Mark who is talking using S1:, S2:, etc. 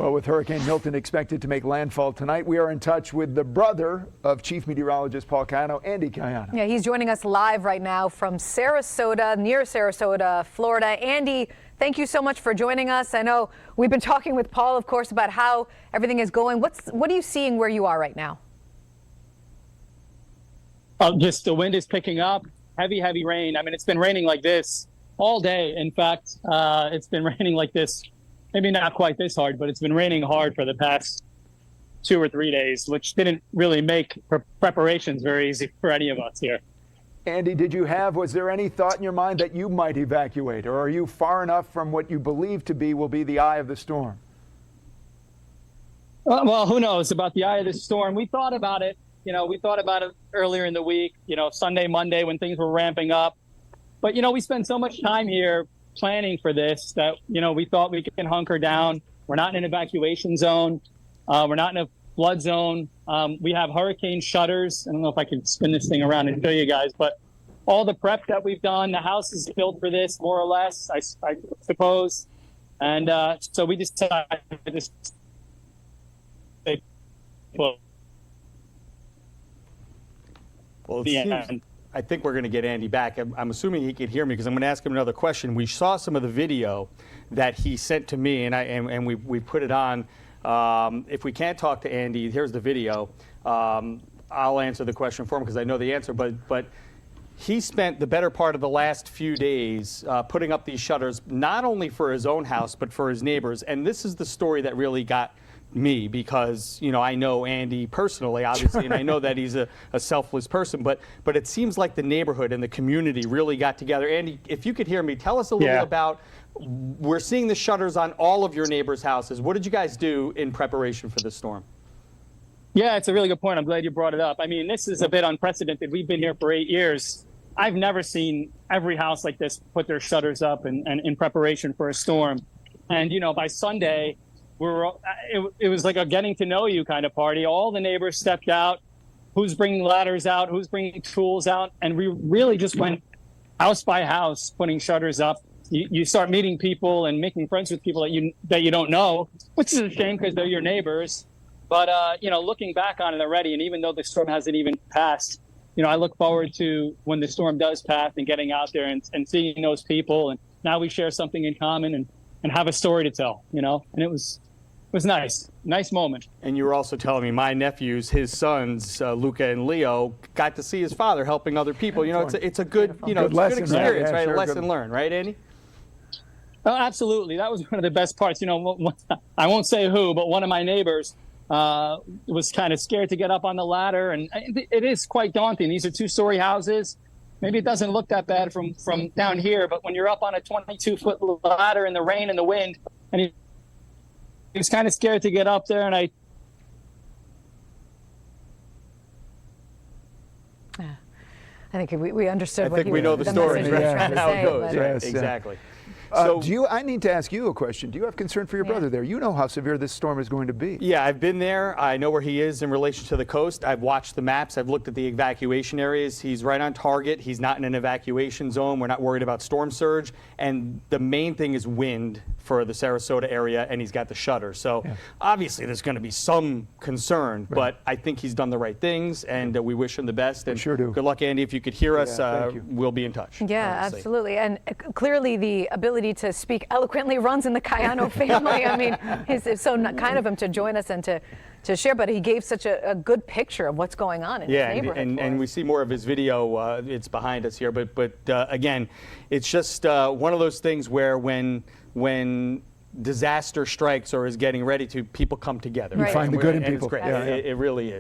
S1: Well, with Hurricane Milton expected to make landfall tonight, we are in touch with the brother of Chief Meteorologist Paul Caiano, Andy Caiano.
S2: Yeah, he's joining us live right now from Sarasota, near Sarasota, Florida. Andy, thank you so much for joining us. I know we've been talking with Paul, of course, about how everything is going. What are you seeing where you are right now?
S3: Just the wind is picking up, heavy rain. I mean, it's been raining like this all day. In fact, it's been raining like this. Maybe not quite this hard, but it's been raining hard for the past 2 or 3 days, which didn't really make preparations very easy for any of us here.
S1: Andy, was there any thought in your mind that you might evacuate, or are you far enough from what you believe to be will be the eye of the storm?
S3: Well, who knows about the eye of the storm? We thought about it. We thought about it earlier in the week, Sunday, Monday, when things were ramping up. But, we spend so much time here planning for this that, we thought we can hunker down. We're not in an evacuation zone. We're not in a flood zone. We have hurricane shutters. I don't know if I can spin this thing around and show you guys, but all the prep that we've done, the house is built for this, more or less, I suppose. And so we decided to stay put.
S4: Well, I think we're going to get Andy back. I'm assuming he could hear me because I'm going to ask him another question. We saw some of the video that he sent to me, and we put it on. If we can't talk to Andy, here's the video. I'll answer the question for him because I know the answer. But he spent the better part of the last few days putting up these shutters, not only for his own house but for his neighbors. And this is the story that really got me because I know Andy personally, obviously, and I know that he's a selfless person, but it seems like the neighborhood and the community really got together. Andy, if you could hear me, tell us a little about, we're seeing the shutters on all of your neighbors' houses. What did you guys do in preparation for the storm?
S3: Yeah, it's a really good point. I'm glad you brought it up. I mean, this is a bit unprecedented. We've been here for 8 years. I've never seen every house like this put their shutters up and in preparation for a storm. And by Sunday, it was like a getting to know you kind of party. All the neighbors stepped out. Who's bringing ladders out? Who's bringing tools out? And we really just went house by house, putting shutters up. You start meeting people and making friends with people that you don't know, which is a shame because they're your neighbors. But looking back on it already, and even though the storm hasn't even passed, I look forward to when the storm does pass and getting out there and seeing those people. And now we share something in common and have a story to tell. And it was nice moment. And
S4: you were also telling me my nephews, his sons, Luca and Leo, got to see his father helping other people. It's a good, good lesson, experience, right? Sure, a lesson learned, right, Andy?
S3: Oh, absolutely. That was one of the best parts. I won't say who, but one of my neighbors was kind of scared to get up on the ladder, and it is quite daunting. These are 2-story houses. Maybe it doesn't look that bad from down here, but when you're up on a 22-foot ladder in the rain and the wind, and he was kind of scared to get up there, and I
S2: think we understood.
S4: I think we know the story, right? How it goes,
S1: yes,
S4: exactly.
S1: So I need to ask you a question. Do you have concern for your brother there? You know how severe this storm is going to be.
S4: Yeah, I've been there. I know where he is in relation to the coast. I've watched the maps. I've looked at the evacuation areas. He's right on target. He's not in an evacuation zone. We're not worried about storm surge. And the main thing is wind for the Sarasota area, and he's got the shutter. So obviously there's going to be some concern, but I think he's done the right things, and we wish him the best. And
S1: sure do.
S4: Good luck, Andy. If you could hear us, we'll be in touch.
S2: Yeah, obviously. Absolutely. And clearly the ability to speak eloquently runs in the Caiano family. I mean, it's so kind of him to join us and to share, but he gave such a good picture of what's going on in his neighborhood.
S4: And we see more of his video. It's behind us here, but again, it's just one of those things where when disaster strikes or is getting ready to, people come together.
S1: You find the good in people.
S4: It's great. It really is.